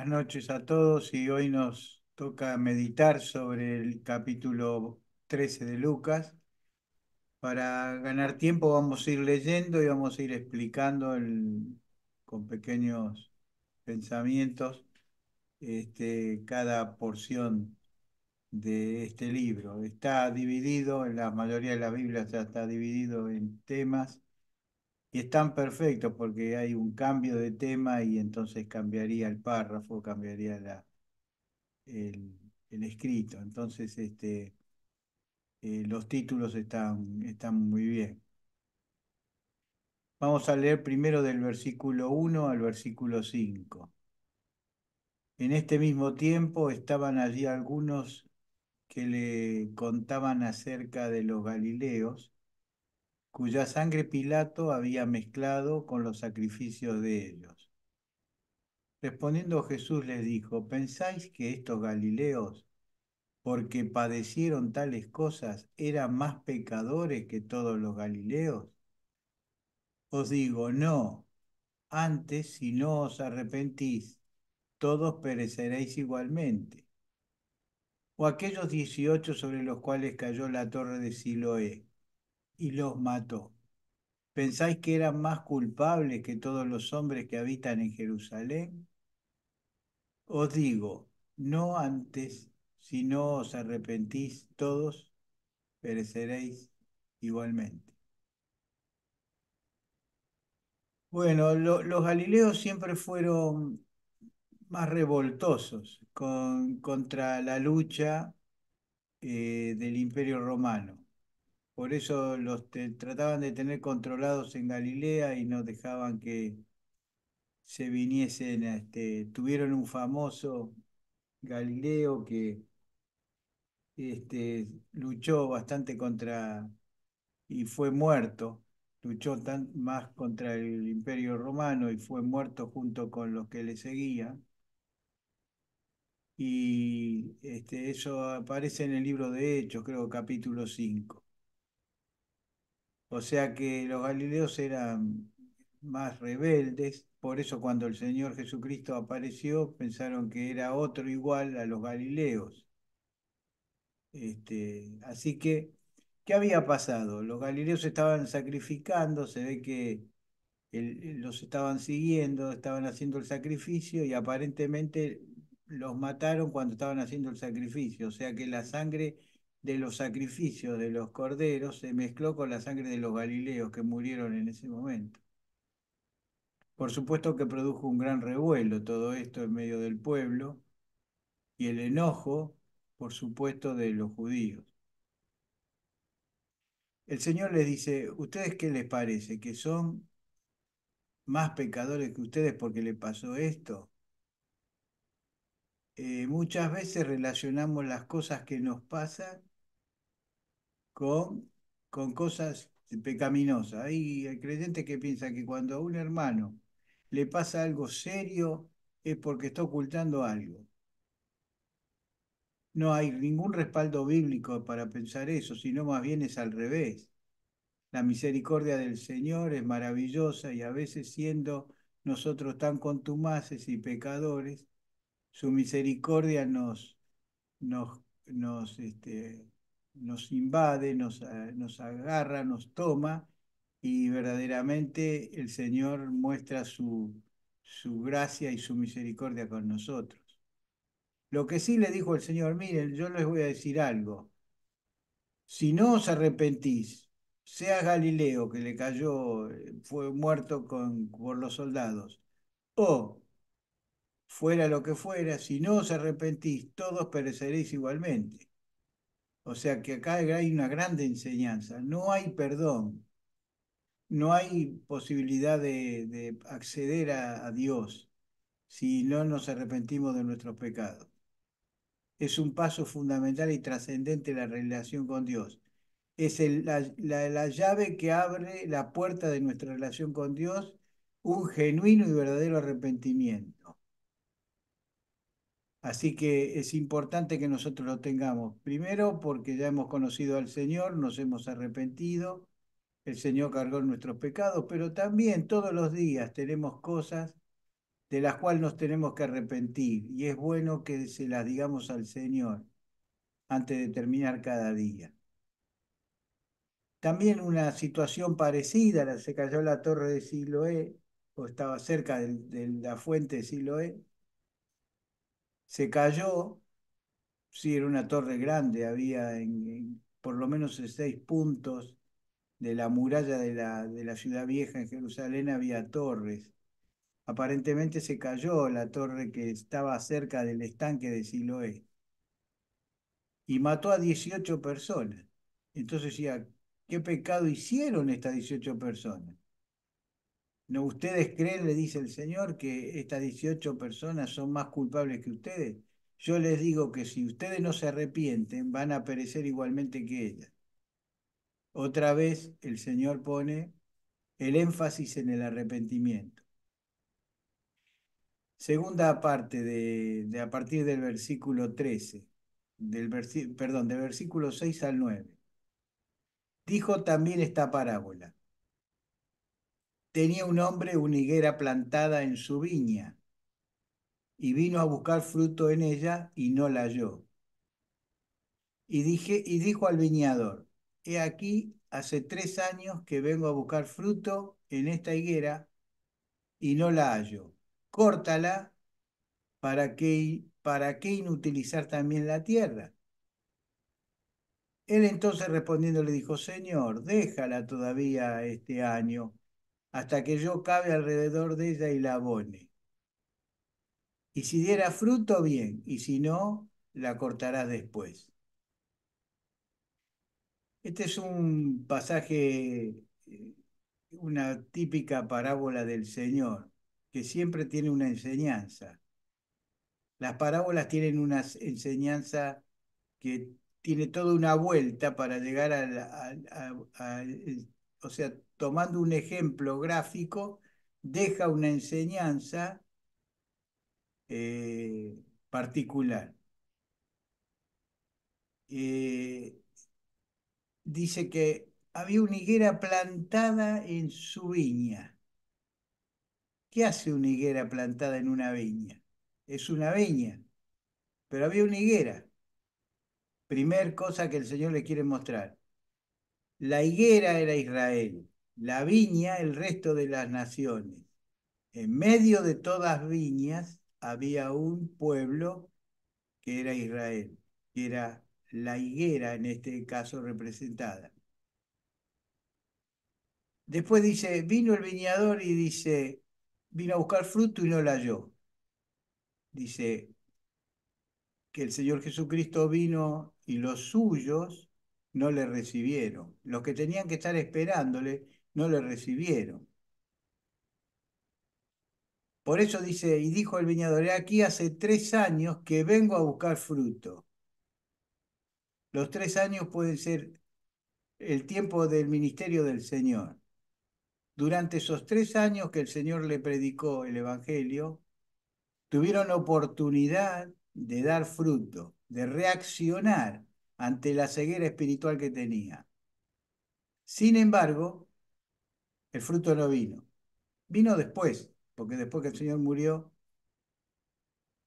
noches a todos y hoy nos toca meditar sobre el capítulo 13 de Lucas. Para ganar tiempo vamos a ir leyendo y vamos a ir explicando con pequeños pensamientos cada porción de este libro. Está dividido, en la mayoría de las Biblias ya está dividido en temas y están perfectos porque hay un cambio de tema y entonces cambiaría el párrafo, cambiaría el escrito. Entonces, los títulos están muy bien. Vamos a leer primero del versículo 1 al versículo 5. En este mismo tiempo estaban allí algunos que le contaban acerca de los Galileos, cuya sangre Pilato había mezclado con los sacrificios de ellos. Respondiendo Jesús les dijo: ¿pensáis que estos Galileos, porque padecieron tales cosas, eran más pecadores que todos los Galileos? Os digo, no, antes, si no os arrepentís, todos pereceréis igualmente. O aquellos 18 sobre los cuales cayó la torre de Siloé y los mató, ¿pensáis que eran más culpables que todos los hombres que habitan en Jerusalén? Os digo, no antes, si no os arrepentís, todos pereceréis igualmente. Bueno, los Galileos siempre fueron más revoltosos contra la lucha del Imperio Romano. Por eso trataban de tener controlados en Galilea y no dejaban que se viniesen. Tuvieron un famoso Galileo que luchó bastante contra y fue muerto. Luchó más contra el Imperio Romano y fue muerto junto con los que le seguían. Y eso aparece en el libro de Hechos, creo, capítulo 5. O sea que los galileos eran más rebeldes, por eso cuando el Señor Jesucristo apareció pensaron que era otro igual a los galileos. Así que, ¿qué había pasado? Los galileos estaban sacrificando, se ve que los estaban siguiendo, estaban haciendo el sacrificio y aparentemente los mataron cuando estaban haciendo el sacrificio. O sea que la sangre de los sacrificios de los corderos se mezcló con la sangre de los galileos que murieron en ese momento. Por supuesto que produjo un gran revuelo todo esto en medio del pueblo y el enojo, por supuesto, de los judíos. El Señor les dice: ¿ustedes qué les parece? ¿Que son más pecadores que ustedes porque le pasó esto? Muchas veces relacionamos las cosas que nos pasan con, con cosas pecaminosas. Hay creyentes que piensan que cuando a un hermano le pasa algo serio es porque está ocultando algo. No hay ningún respaldo bíblico para pensar eso, sino más bien es al revés. La misericordia del Señor es maravillosa y a veces, siendo nosotros tan contumaces y pecadores, su misericordia nos invade, nos agarra, nos toma y verdaderamente el Señor muestra su gracia y su misericordia con nosotros. Lo que sí le dijo el Señor: miren, yo les voy a decir algo. Si no os arrepentís, sea Galileo que le cayó, fue muerto por los soldados, o fuera lo que fuera, si no os arrepentís, todos pereceréis igualmente. O sea que acá hay una grande enseñanza. No hay perdón, no hay posibilidad de acceder a Dios si no nos arrepentimos de nuestros pecados. Es un paso fundamental y trascendente la relación con Dios. Es la llave que abre la puerta de nuestra relación con Dios, un genuino y verdadero arrepentimiento. Así que es importante que nosotros lo tengamos. Primero, porque ya hemos conocido al Señor, nos hemos arrepentido, el Señor cargó nuestros pecados, pero también todos los días tenemos cosas de las cuales nos tenemos que arrepentir, y es bueno que se las digamos al Señor antes de terminar cada día. También una situación parecida, se cayó la torre de Siloé, o estaba cerca de la fuente de Siloé, se cayó, sí, era una torre grande, había por lo menos en 6 puntos de la muralla de la ciudad vieja en Jerusalén había torres. Aparentemente se cayó la torre que estaba cerca del estanque de Siloé y mató a 18 personas. Entonces decía, ¿qué pecado hicieron estas 18 personas? ¿No ustedes creen, le dice el Señor, que estas 18 personas son más culpables que ustedes? Yo les digo que si ustedes no se arrepienten, van a perecer igualmente que ellas. Otra vez el Señor pone el énfasis en el arrepentimiento. Segunda parte de a partir del versículo 13, perdón, del versículo 6 al 9. Dijo también esta parábola. Tenía un hombre una higuera plantada en su viña y vino a buscar fruto en ella y no la halló. Y dijo al viñador, he aquí, hace 3 años que vengo a buscar fruto en esta higuera y no la hallo. Córtala, ¿para qué inutilizar también la tierra? Él entonces respondiendo le dijo, Señor, déjala todavía este año, hasta que yo cabe alrededor de ella y la abone. Y si diera fruto, bien, y si no, la cortarás después. Este es un pasaje, una típica parábola del Señor, que siempre tiene una enseñanza. Las parábolas tienen una enseñanza que tiene toda una vuelta para llegar o sea, tomando un ejemplo gráfico, deja una enseñanza particular. Eh, Dice que había una higuera plantada en su viña. ¿Qué hace una higuera plantada en una viña? Es una viña, pero había una higuera. Primer cosa que el Señor le quiere mostrar. La higuera era Israel, la viña el resto de las naciones. En medio de todas viñas había un pueblo que era Israel, que era la higuera en este caso representada. Después dice, vino el viñador y dice, vino a buscar fruto y no la halló. Dice que el Señor Jesucristo vino y los suyos no le recibieron. Los que tenían que estar esperándole no le recibieron. Por eso dice, y dijo el viñador, "He aquí hace 3 años que vengo a buscar fruto. Los 3 años pueden ser el tiempo del ministerio del Señor. Durante esos 3 años que el Señor le predicó el Evangelio, tuvieron oportunidad de dar fruto, de reaccionar ante la ceguera espiritual que tenía. Sin embargo, el fruto no vino. Vino después, porque después que el Señor murió,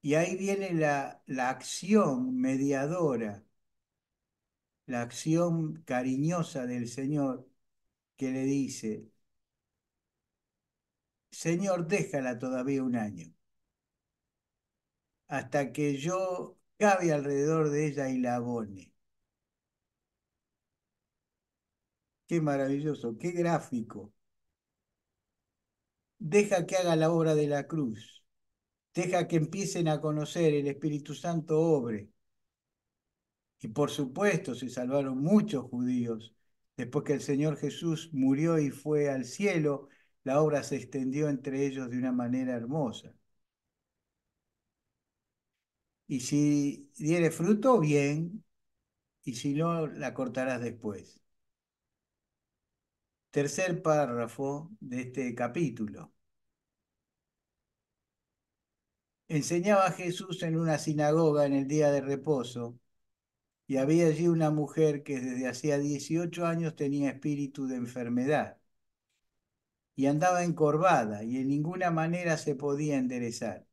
y ahí viene la acción mediadora, la acción cariñosa del Señor que le dice, Señor, déjala todavía un año, hasta que yo cabe alrededor de ella y la abone. Qué maravilloso, qué gráfico. Deja que haga la obra de la cruz. Deja que empiecen a conocer el Espíritu Santo obre. Y por supuesto se salvaron muchos judíos. Después que el Señor Jesús murió y fue al cielo, la obra se extendió entre ellos de una manera hermosa. Y si diere fruto, bien, y si no, la cortarás después. Tercer párrafo de este capítulo. Enseñaba Jesús en una sinagoga en el día de reposo, y había allí una mujer que desde hacía 18 años tenía espíritu de enfermedad. y andaba encorvada y en ninguna manera se podía enderezar.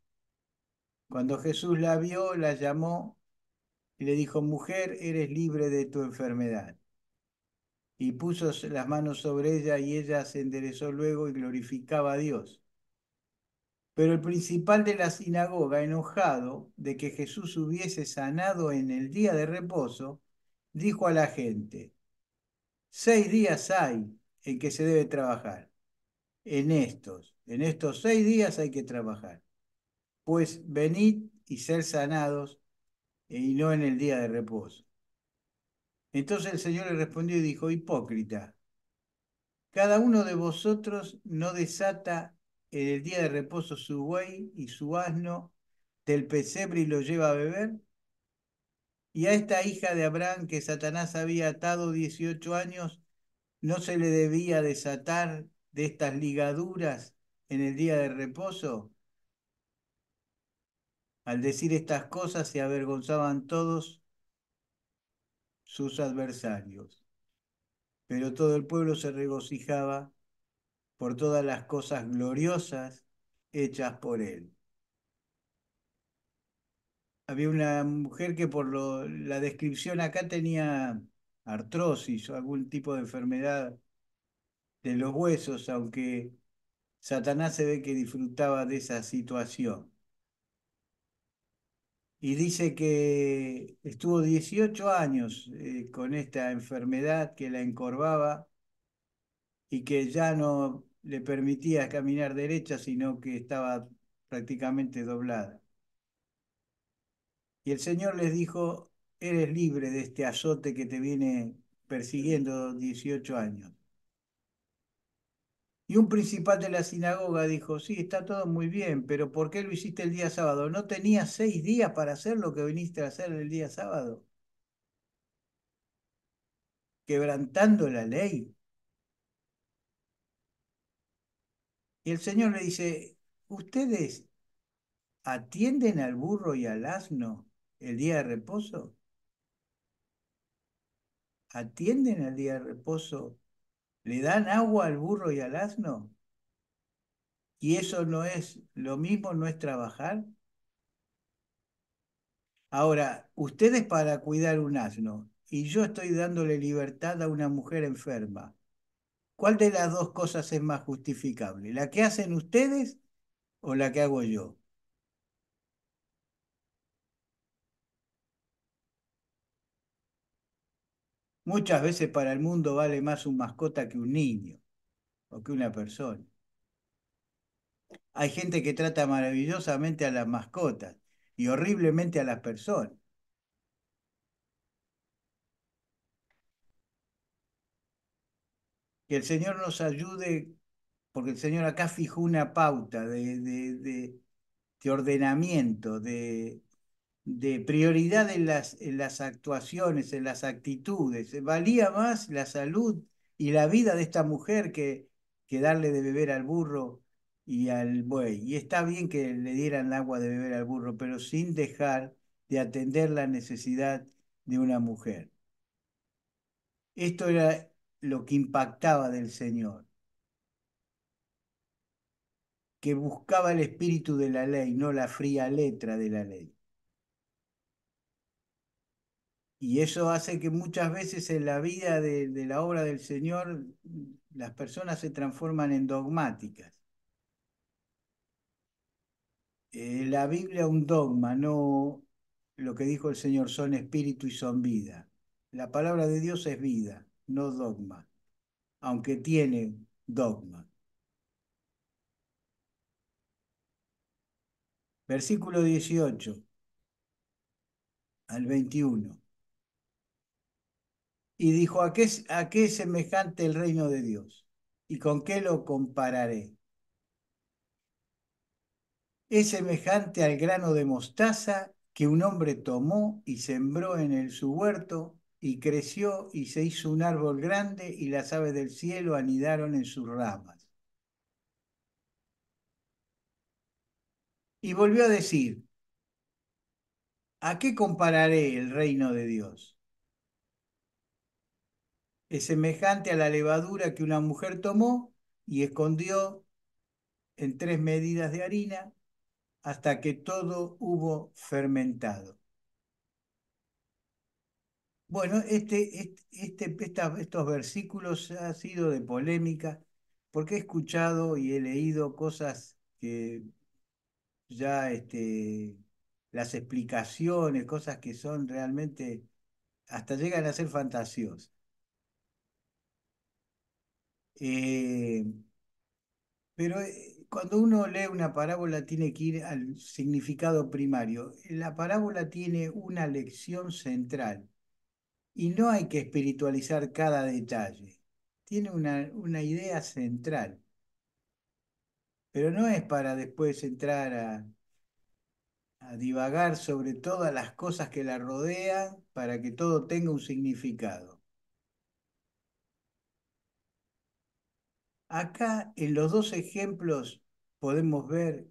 Cuando Jesús la vio, la llamó y le dijo, mujer, eres libre de tu enfermedad. Y puso las manos sobre ella y ella se enderezó luego y glorificaba a Dios. Pero el principal de la sinagoga, enojado de que Jesús hubiese sanado en el día de reposo, dijo a la gente, 6 días hay en que se debe trabajar. En estos 6 días hay que trabajar. Pues venid y ser sanados y no en el día de reposo. Entonces el Señor le respondió y dijo, hipócrita, cada uno de vosotros no desata en el día de reposo su buey y su asno del pesebre y lo lleva a beber. Y a esta hija de Abraham que Satanás había atado 18 años, ¿no se le debía desatar de estas ligaduras en el día de reposo? Al decir estas cosas se avergonzaban todos sus adversarios, pero todo el pueblo se regocijaba por todas las cosas gloriosas hechas por él. Había una mujer que la descripción acá tenía artrosis o algún tipo de enfermedad de los huesos, aunque Satanás se ve que disfrutaba de esa situación. Y dice que estuvo 18 años con esta enfermedad que la encorvaba y que ya no le permitía caminar derecha, sino que estaba prácticamente doblada. Y el Señor les dijo, eres libre de este azote que te viene persiguiendo 18 años. Y un principal de la sinagoga dijo, sí, está todo muy bien, pero ¿por qué lo hiciste el día sábado? ¿No tenías 6 días para hacer lo que viniste a hacer el día sábado? Quebrantando la ley. Y el Señor le dice, ¿ustedes atienden al burro y al asno el día de reposo? ¿Atienden al día de reposo? ¿Le dan agua al burro y al asno? ¿Y eso no es lo mismo, no es trabajar? Ahora, ustedes para cuidar un asno y yo estoy dándole libertad a una mujer enferma. ¿Cuál de las dos cosas es más justificable? ¿La que hacen ustedes o la que hago yo? Muchas veces para el mundo vale más un mascota que un niño o que una persona. Hay gente que trata maravillosamente a las mascotas y horriblemente a las personas. Que el Señor nos ayude, porque el Señor acá fijó una pauta de ordenamiento, de prioridad en las actuaciones, en las actitudes. Valía más la salud y la vida de esta mujer que darle de beber al burro y al buey. Y está bien que le dieran el agua de beber al burro, pero sin dejar de atender la necesidad de una mujer. Esto era lo que impactaba del Señor, que buscaba el espíritu de la ley, no la fría letra de la ley. Y eso hace que muchas veces en la vida de la obra del Señor las personas se transforman en dogmáticas. La Biblia es un dogma, no lo que dijo el Señor, son espíritu y son vida. La palabra de Dios es vida, no dogma, aunque tiene dogma. Versículo 18 al 21. Y dijo, ¿a qué es semejante el reino de Dios? ¿Y con qué lo compararé? Es semejante al grano de mostaza que un hombre tomó y sembró en su huerto y creció y se hizo un árbol grande y las aves del cielo anidaron en sus ramas. Y volvió a decir, ¿a qué compararé el reino de Dios? Es semejante a la levadura que una mujer tomó y escondió en 3 medidas de harina hasta que todo hubo fermentado. Bueno, estos versículos han sido de polémica porque he escuchado y he leído cosas que ya las explicaciones, cosas que son realmente, hasta llegan a ser fantasiosas. Eh, pero cuando uno lee una parábola tiene que ir al significado primario. La parábola tiene una lección central y no hay que espiritualizar cada detalle. Tiene una idea central, pero no es para después entrar a divagar sobre todas las cosas que la rodean para que todo tenga un significado. Acá en los dos ejemplos podemos ver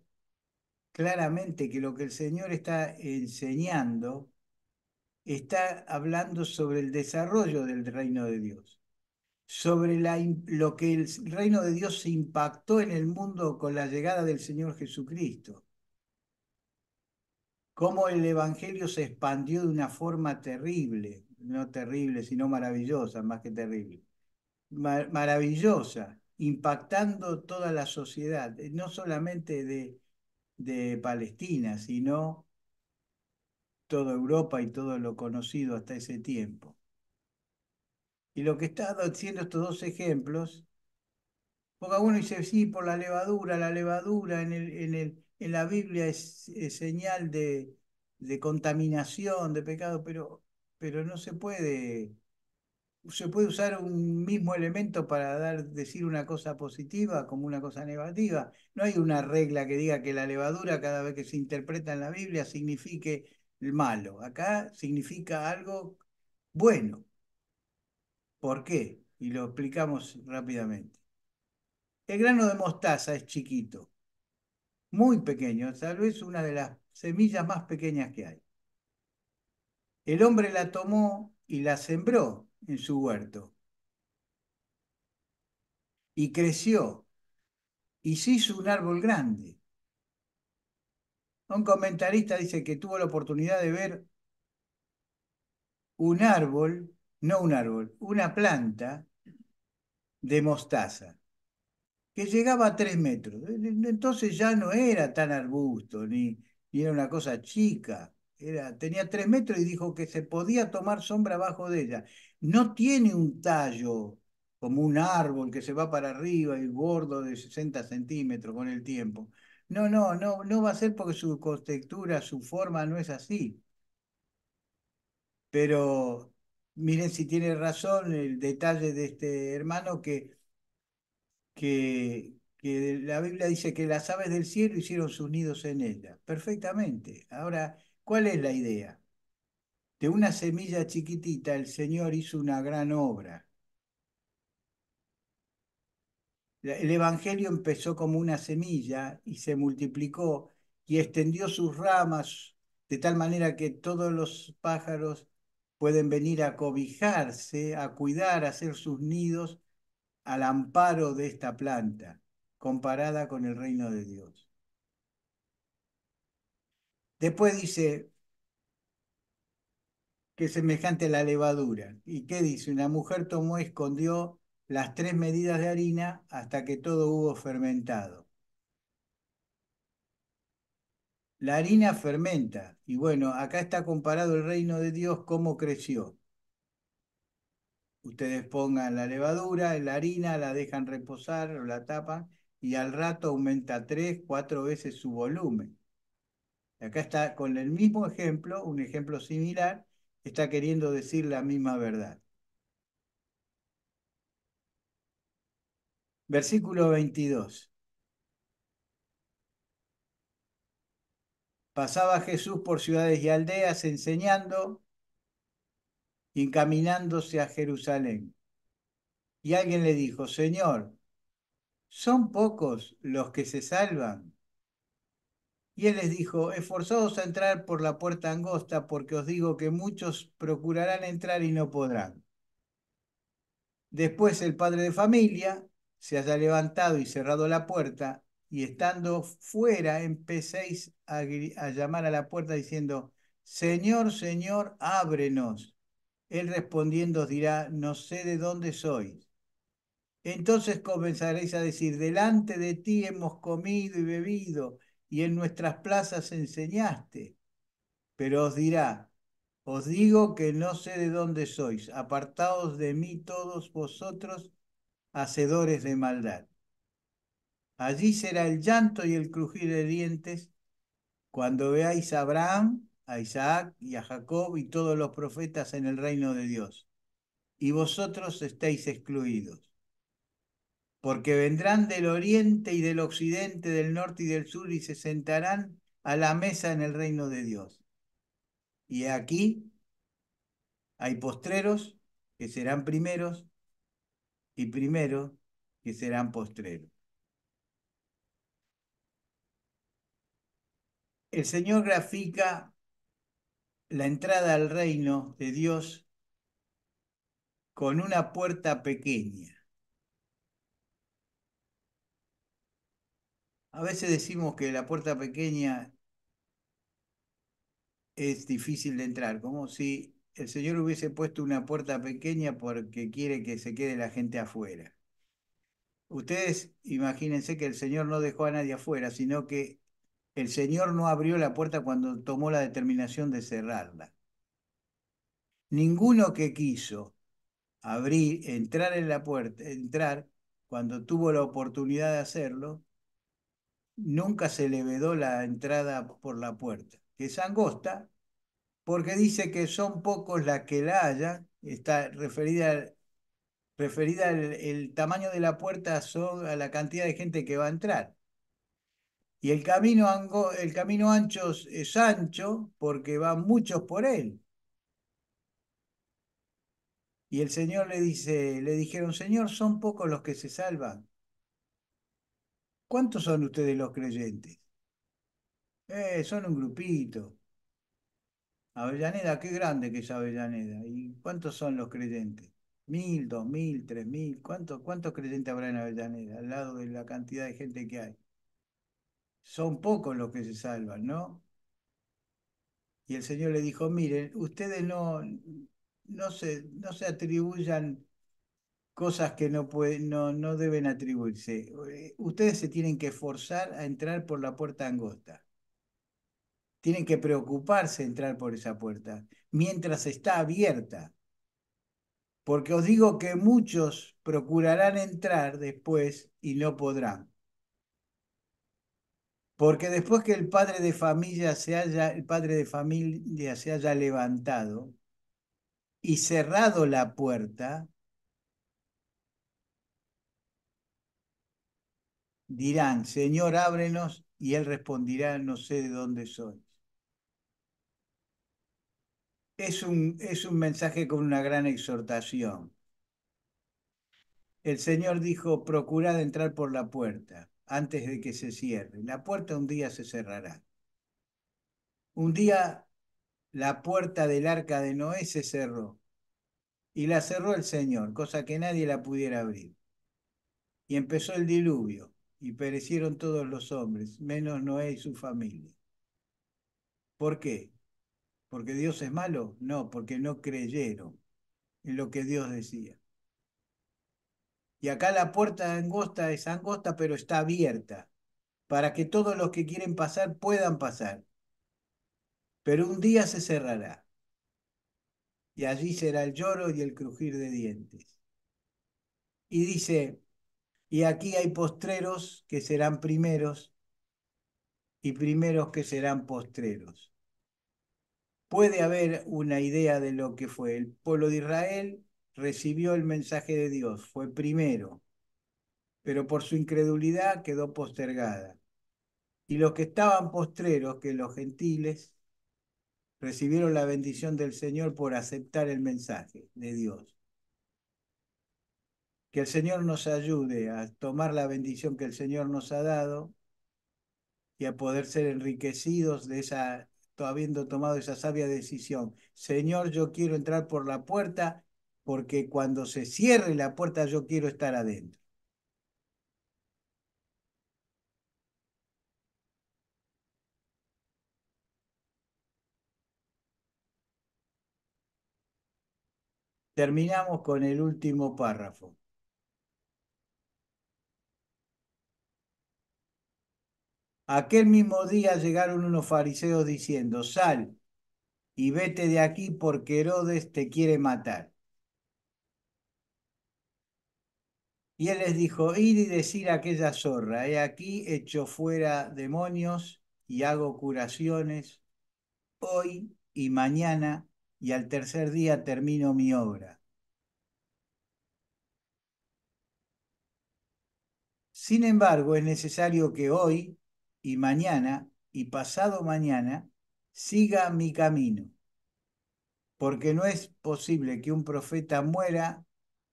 claramente que lo que el Señor está enseñando está hablando sobre el desarrollo del reino de Dios, sobre lo que el reino de Dios se impactó en el mundo con la llegada del Señor Jesucristo, cómo el Evangelio se expandió de una forma terrible, no terrible, sino maravillosa, más que terrible, maravillosa, impactando toda la sociedad, no solamente de Palestina, sino toda Europa y todo lo conocido hasta ese tiempo. Y lo que está haciendo estos dos ejemplos, porque uno dice, sí, por la levadura en la Biblia es señal de contaminación, de pecado, pero no se puede usar un mismo elemento para decir una cosa positiva como una cosa negativa. No hay una regla que diga que la levadura cada vez que se interpreta en la Biblia signifique el malo. Acá significa algo bueno. ¿Por qué? Y lo explicamos rápidamente. El grano de mostaza es chiquito, muy pequeño, tal vez una de las semillas más pequeñas que hay. El hombre la tomó y la sembró en su huerto y creció y se hizo un árbol grande. Un comentarista dice que tuvo la oportunidad de ver un árbol, no un árbol, una planta de mostaza, que llegaba a 3 metros. Entonces ya no era tan arbusto, ni era una cosa chica. Tenía 3 metros y dijo que se podía tomar sombra abajo de ella. No tiene un tallo como un árbol que se va para arriba y gordo de 60 centímetros con el tiempo. No, no, no, no va a ser porque su contextura, su forma no es así. Pero miren si tiene razón el detalle de este hermano que la Biblia dice que las aves del cielo hicieron sus nidos en ella. Perfectamente. Ahora, ¿cuál es la idea? De una semilla chiquitita el Señor hizo una gran obra. El Evangelio empezó como una semilla y se multiplicó y extendió sus ramas de tal manera que todos los pájaros pueden venir a cobijarse, a cuidar, a hacer sus nidos al amparo de esta planta, comparada con el reino de Dios. Después dice que es semejante a la levadura. ¿Y qué dice? Una mujer tomó y escondió las 3 medidas de harina hasta que todo hubo fermentado. La harina fermenta. Y bueno, acá está comparado el reino de Dios, cómo creció. Ustedes pongan la levadura en la harina, la dejan reposar o la tapan y al rato aumenta 3, 4 veces su volumen. Acá está con el mismo ejemplo, un ejemplo similar, está queriendo decir la misma verdad. Versículo 22. Pasaba Jesús por ciudades y aldeas enseñando y encaminándose a Jerusalén. Y alguien le dijo, Señor, ¿son pocos los que se salvan? Y él les dijo, esforzaos a entrar por la puerta angosta, porque os digo que muchos procurarán entrar y no podrán. Después el padre de familia se haya levantado y cerrado la puerta, y estando fuera empecéis a llamar a la puerta diciendo, Señor, Señor, ábrenos. Él respondiendo os dirá, no sé de dónde sois. Entonces comenzaréis a decir, delante de ti hemos comido y bebido, y en nuestras plazas enseñaste. Pero os dirá, os digo que no sé de dónde sois, apartaos de mí todos vosotros, hacedores de maldad. Allí será el llanto y el crujir de dientes cuando veáis a Abraham, a Isaac y a Jacob y todos los profetas en el reino de Dios, y vosotros estéis excluidos. Porque vendrán del oriente y del occidente, del norte y del sur, y se sentarán a la mesa en el reino de Dios. Y aquí hay postreros que serán primeros y primeros que serán postreros. El Señor grafica la entrada al reino de Dios con una puerta pequeña. A veces decimos que la puerta pequeña es difícil de entrar, como si el Señor hubiese puesto una puerta pequeña porque quiere que se quede la gente afuera. Ustedes imagínense que el Señor no dejó a nadie afuera, sino que el Señor no abrió la puerta cuando tomó la determinación de cerrarla. Ninguno que quiso abrir, entrar en la puerta, entrar cuando tuvo la oportunidad de hacerlo, nunca se le vedó la entrada por la puerta, que es angosta, porque dice que son pocos las que la hayan, está referida el tamaño de la puerta son a la cantidad de gente que va a entrar. Y el camino ancho es ancho porque van muchos por él. Y el Señor le dice, le dijeron, Señor, son pocos los que se salvan. ¿Cuántos son ustedes los creyentes? Son un grupito. Avellaneda, qué grande que es Avellaneda. ¿Y cuántos son los creyentes? 1000, 2000, 3000. ¿Cuántos creyentes habrá en Avellaneda? Al lado de la cantidad de gente que hay. Son pocos los que se salvan, ¿no? Y el Señor le dijo, miren, ustedes no se atribuyan cosas que no deben atribuirse. Ustedes se tienen que esforzar a entrar por la puerta angosta. Tienen que preocuparse de entrar por esa puerta mientras está abierta. Porque os digo que muchos procurarán entrar después y no podrán. Porque después que el padre de familia se haya levantado y cerrado la puerta, dirán, Señor, ábrenos, y él respondirá, no sé de dónde soy. Es un mensaje con una gran exhortación. El Señor dijo, procurad entrar por la puerta antes de que se cierre. La puerta un día se cerrará. Un día la puerta del arca de Noé se cerró y la cerró el Señor, cosa que nadie la pudiera abrir. Y empezó el diluvio y perecieron todos los hombres, menos Noé y su familia. ¿Por qué? ¿Porque Dios es malo? No, porque no creyeron en lo que Dios decía. Y acá la puerta angosta es angosta, pero está abierta para que todos los que quieren pasar puedan pasar. Pero un día se cerrará y allí será el lloro y el crujir de dientes. Y dice, y aquí hay postreros que serán primeros y primeros que serán postreros. Puede haber una idea de lo que fue. El pueblo de Israel recibió el mensaje de Dios, fue primero, pero por su incredulidad quedó postergada. Y los que estaban postreros, que los gentiles, recibieron la bendición del Señor por aceptar el mensaje de Dios. Que el Señor nos ayude a tomar la bendición que el Señor nos ha dado y a poder ser enriquecidos de habiendo tomado esa sabia decisión. Señor, yo quiero entrar por la puerta porque cuando se cierre la puerta yo quiero estar adentro. Terminamos con el último párrafo. Aquel mismo día llegaron unos fariseos diciendo, sal y vete de aquí porque Herodes te quiere matar. Y él les dijo, id y decir a aquella zorra, he aquí echo fuera demonios y hago curaciones hoy y mañana, y al tercer día termino mi obra. Sin embargo, es necesario que hoy y mañana y pasado mañana siga mi camino, porque no es posible que un profeta muera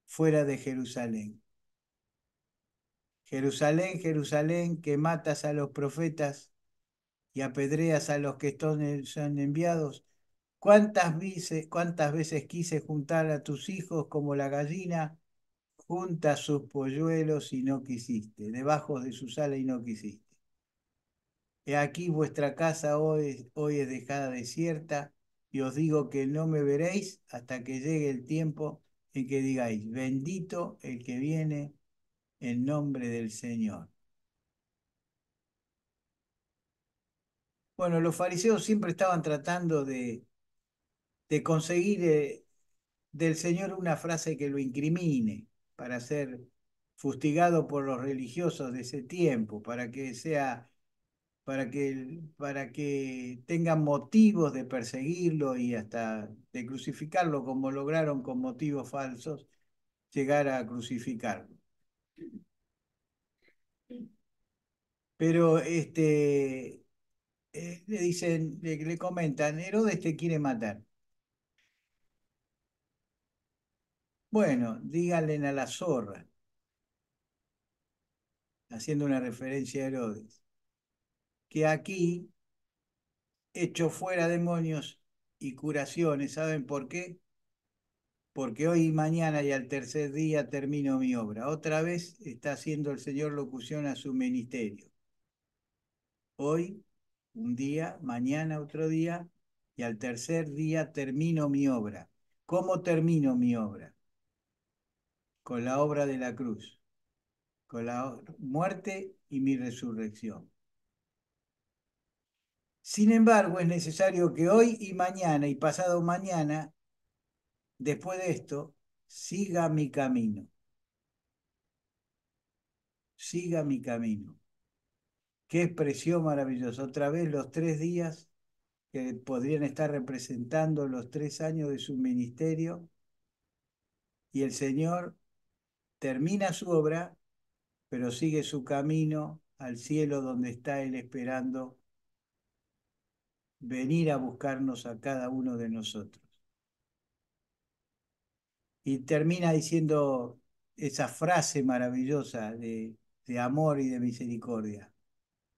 fuera de Jerusalén. Jerusalén, Jerusalén, que matas a los profetas y apedreas a los que son enviados. ¿Cuántas veces quise juntar a tus hijos como la gallina junta sus polluelos y no quisiste, debajo de sus alas y no quisiste? He aquí vuestra casa hoy es dejada desierta, y os digo que no me veréis hasta que llegue el tiempo en que digáis, bendito el que viene en nombre del Señor. Bueno, los fariseos siempre estaban tratando de conseguir del Señor una frase que lo incrimine para ser fustigado por los religiosos de ese tiempo, para que tengan motivos de perseguirlo y hasta de crucificarlo, como lograron con motivos falsos llegar a crucificarlo. Pero le dicen, le comentan, Herodes te quiere matar. Bueno, díganle a la zorra, haciendo una referencia a Herodes, que aquí echo fuera demonios y curaciones. ¿Saben por qué? Porque hoy y mañana y al tercer día termino mi obra. Otra vez está haciendo el Señor locución a su ministerio. Hoy un día, mañana otro día y al tercer día termino mi obra. ¿Cómo termino mi obra? Con la obra de la cruz, con la muerte y mi resurrección. Sin embargo, es necesario que hoy y mañana y pasado mañana, después de esto, siga mi camino, siga mi camino. Qué expresión maravillosa. Otra vez los 3 días que podrían estar representando los 3 años de su ministerio, y el Señor termina su obra, pero sigue su camino al cielo donde está Él esperando venir a buscarnos a cada uno de nosotros. Y termina diciendo esa frase maravillosa de amor y de misericordia.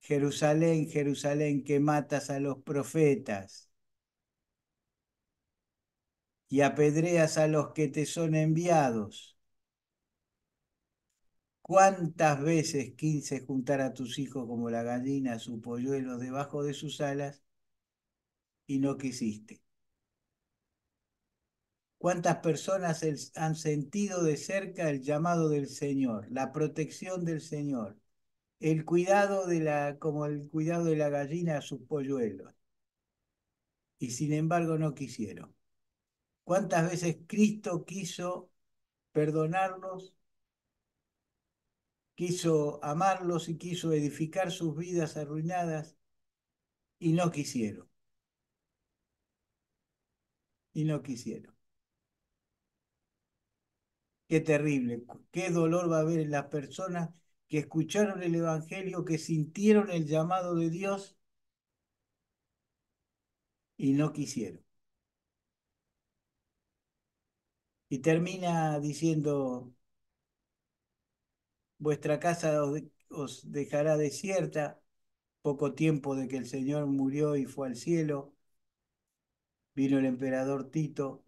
Jerusalén, Jerusalén, que matas a los profetas y apedreas a los que te son enviados. ¿Cuántas veces quise juntar a tus hijos como la gallina a sus polluelos debajo de sus alas y no quisiste? ¿Cuántas personas han sentido de cerca el llamado del Señor, la protección del Señor, el cuidado como el cuidado de la gallina a sus polluelos, y sin embargo no quisieron? ¿Cuántas veces Cristo quiso perdonarlos, quiso amarlos y quiso edificar sus vidas arruinadas y no quisieron? Y no quisieron. Qué terrible, qué dolor va a haber en las personas que escucharon el Evangelio, que sintieron el llamado de Dios y no quisieron. Y termina diciendo, vuestra casa os dejará desierta, poco tiempo de que el Señor murió y fue al cielo. Vino el emperador Tito,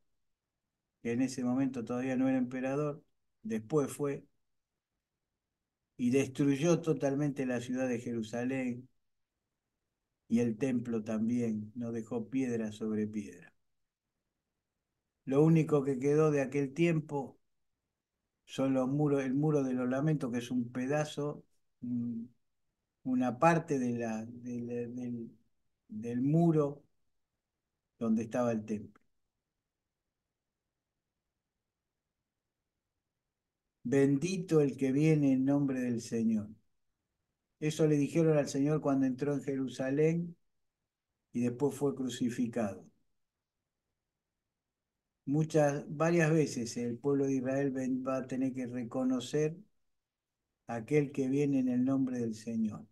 que en ese momento todavía no era emperador, después fue, y destruyó totalmente la ciudad de Jerusalén y el templo también, no dejó piedra sobre piedra. Lo único que quedó de aquel tiempo son los muros, el muro de los lamentos, que es un pedazo, mm, una parte del muro donde estaba el templo. Bendito el que viene en nombre del Señor. Eso le dijeron al Señor cuando entró en Jerusalén y después fue crucificado. Varias veces el pueblo de Israel va a tener que reconocer a aquel que viene en el nombre del Señor.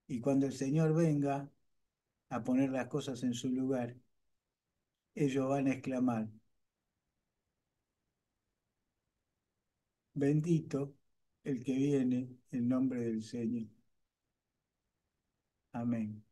Y cuando el Señor venga a poner las cosas en su lugar, ellos van a exclamar, bendito el que viene en nombre del Señor. Amén.